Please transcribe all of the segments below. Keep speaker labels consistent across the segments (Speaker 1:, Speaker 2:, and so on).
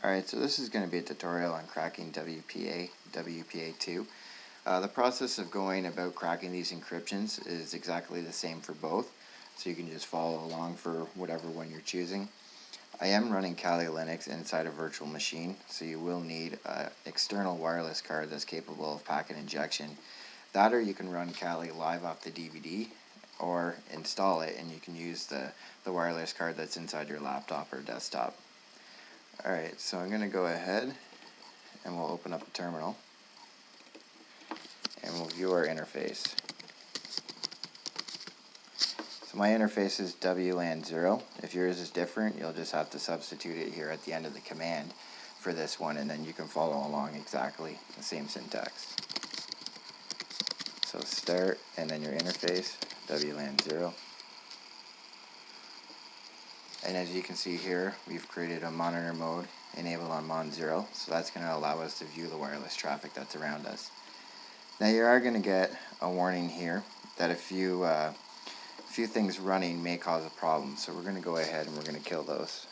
Speaker 1: Alright, so this is going to be a tutorial on cracking WPA WPA2. The process of going about cracking these encryptions is exactly the same for both, so you can just follow along for whatever one you're choosing. I am running Kali Linux inside a virtual machine, so you will need an external wireless card that's capable of packet injection. That, or you can run Kali live off the DVD, or install it and you can use the wireless card that's inside your laptop or desktop. Alright, so I'm going to go ahead and we'll open up a terminal and we'll view our interface. So my interface is WLAN 0. If yours is different, you'll just have to substitute it here at the end of the command for this one, and then you can follow along exactly the same syntax. So start and then your interface, WLAN 0. And as you can see here, we've created a monitor mode enabled on Mon 0, so that's going to allow us to view the wireless traffic that's around us. Now you are going to get a warning here that a few things running may cause a problem, so we're going to go ahead and we're going to kill those.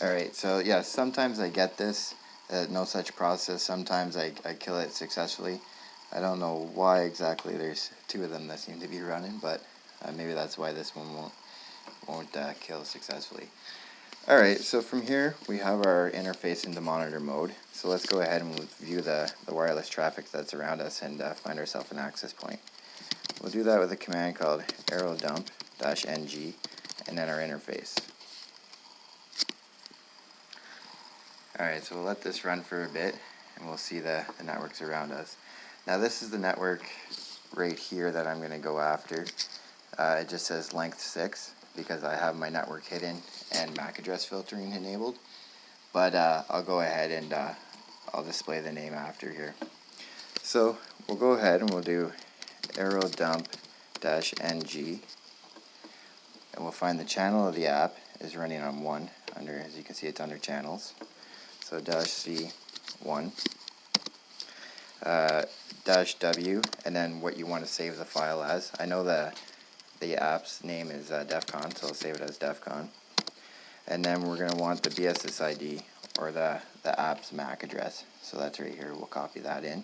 Speaker 1: Alright, so yeah, sometimes I get this, no such process. Sometimes I kill it successfully. I don't know why exactly there's two of them that seem to be running, but maybe that's why this one won't kill successfully. Alright, so from here we have our interface into monitor mode. So let's go ahead and we'll view the wireless traffic that's around us and find ourselves an access point. We'll do that with a command called arrow dump-ng and then our interface. Alright, so we'll let this run for a bit and we'll see the networks around us. Now this is the network right here that I'm going to go after. It just says length 6 because I have my network hidden and MAC address filtering enabled. But I'll go ahead and I'll display the name after here. So we'll go ahead and we'll do arrow dump-ng and we'll find the channel of the app is running on 1 under, as you can see, it's under channels. So -C1, -W, and then what you want to save the file as. I know the app's name is defcon, so I'll save it as defcon. And then we're going to want the BSSID, or the app's MAC address. So that's right here. We'll copy that in.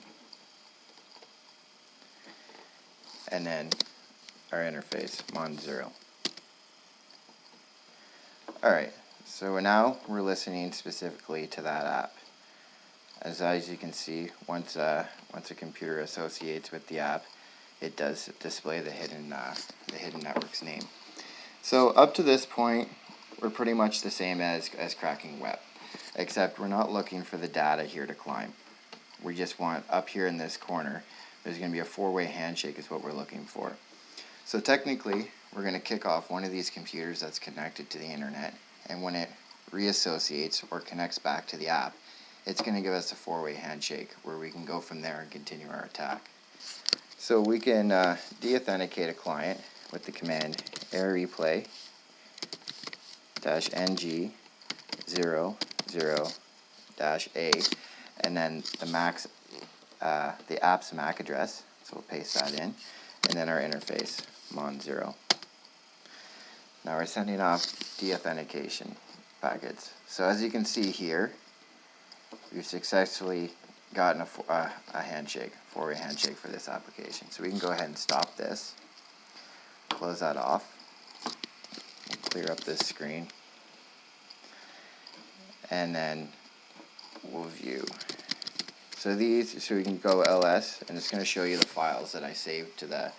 Speaker 1: And then our interface, Mon 0. Alright. So now we're listening specifically to that app. As you can see, once a computer associates with the app, it does display the hidden network's name. So up to this point, we're pretty much the same as cracking web, except we're not looking for the data here to climb. We just want up here in this corner, there's going to be a four-way handshake is what we're looking for. So technically, we're going to kick off one of these computers that's connected to the internet, and when it reassociates or connects back to the app, it's going to give us a four-way handshake where we can go from there and continue our attack. So we can de-authenticate a client with the command replay -ng 00-a and then the app's MAC address, so we'll paste that in, and then our interface, Mon 0. Now we're sending off de-authentication packets. So as you can see here, we've successfully gotten a handshake, four-way handshake for this application. So we can go ahead and stop this, close that off, we'll clear up this screen, and then we'll view. So we can go ls, and it's going to show you the files that I saved to the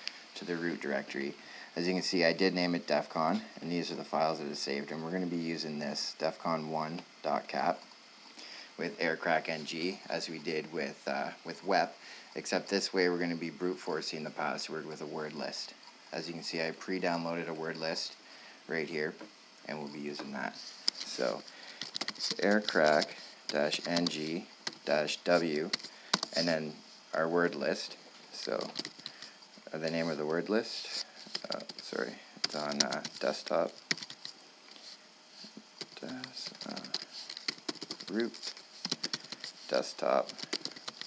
Speaker 1: root directory. As you can see, I did name it defcon, and these are the files that are saved, and we're going to be using this defcon1.cap with aircrackng as we did with WEP, except this way we're going to be brute forcing the password with a word list. As you can see, I pre-downloaded a word list right here, and we'll be using that. So aircrack-ng-w, and then our word list. So the name of the word list, sorry, It's on desktop, root, desktop,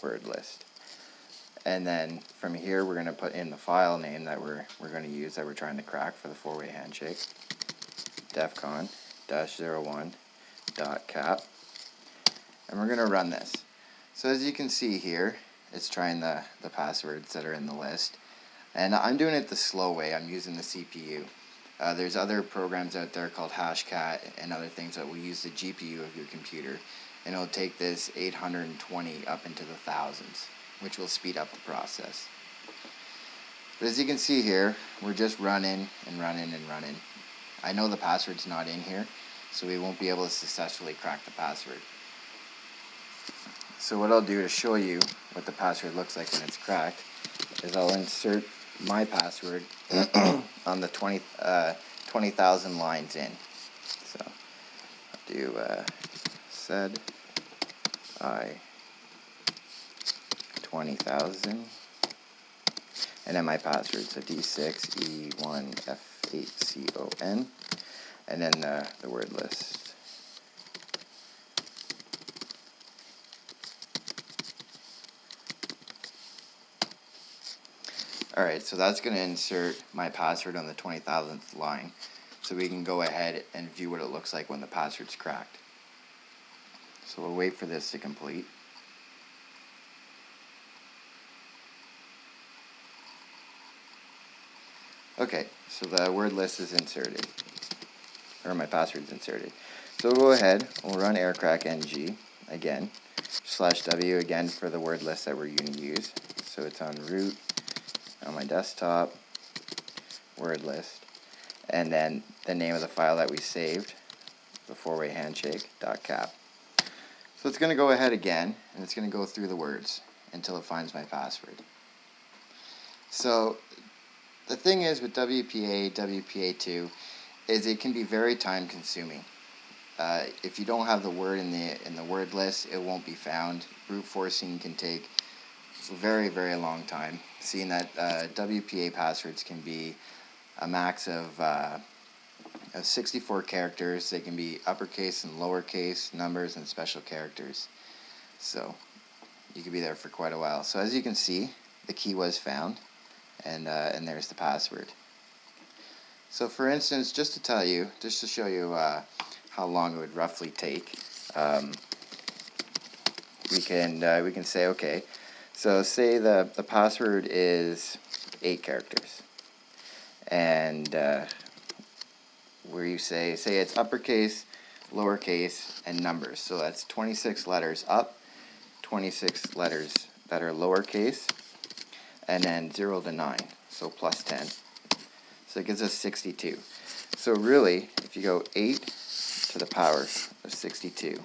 Speaker 1: word list. And then from here we're going to put in the file name that we're going to use, that we're trying to crack for the four-way handshake. defcon-01.cap. And we're going to run this. So as you can see here, it's trying the passwords that are in the list. And I'm doing it the slow way. I'm using the CPU. There's other programs out there called Hashcat and other things that will use the GPU of your computer. And it'll take this 820 up into the thousands, which will speed up the process. But as you can see here, we're just running and running and running. I know the password's not in here, so we won't be able to successfully crack the password. So what I'll do to show you what the password looks like when it's cracked is I'll insert my password on the 20,000 lines in. So I'll do said I 20,000 and then my password, so D6E1F8CON, and then the word list. Alright, so that's going to insert my password on the 20,000th line, so we can go ahead and view what it looks like when the password's cracked. So we'll wait for this to complete. Okay, so the word list is inserted, or my password's inserted. So we'll go ahead, we'll run aircrack-ng again, /w again for the word list that we're going to use. So it's on root, on my desktop, word list, and then the name of the file that we saved, the four-way handshake.cap. So it's going to go ahead again, and it's going to go through the words until it finds my password. So the thing is with WPA WPA2 is it can be very time consuming. If you don't have the word in the word list, it won't be found. Brute forcing can take a very, very long time, seeing that WPA passwords can be a max of 64 characters. They can be uppercase and lowercase, numbers, and special characters. So you could be there for quite a while. So as you can see, the key was found, and there's the password. So for instance, just to show you how long it would roughly take, we can say, okay, so say the password is 8 characters, and where you say it's uppercase, lowercase, and numbers. So that's 26 letters up, 26 letters that are lowercase, and then 0 to 9, so plus 10. So it gives us 62. So really, if you go 8 to the power of 62,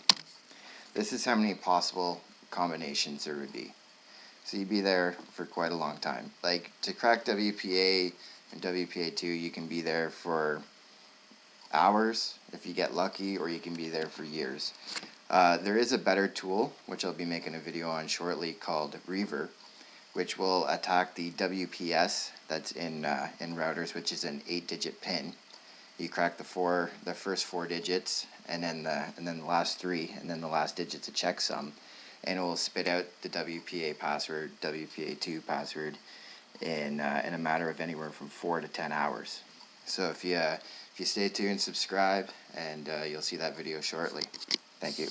Speaker 1: this is how many possible combinations there would be. So you'd be there for quite a long time. Like, to crack WPA and WPA2, you can be there for hours if you get lucky, or you can be there for years. There is a better tool, which I'll be making a video on shortly, called Reaver, which will attack the WPS that's in routers, which is an 8-digit PIN. You crack the first 4 digits, and then the last 3, and then the last digit's a checksum, and it will spit out the WPA password, WPA2 password, in a matter of anywhere from 4 to 10 hours. So if you stay tuned, subscribe, and you'll see that video shortly. Thank you.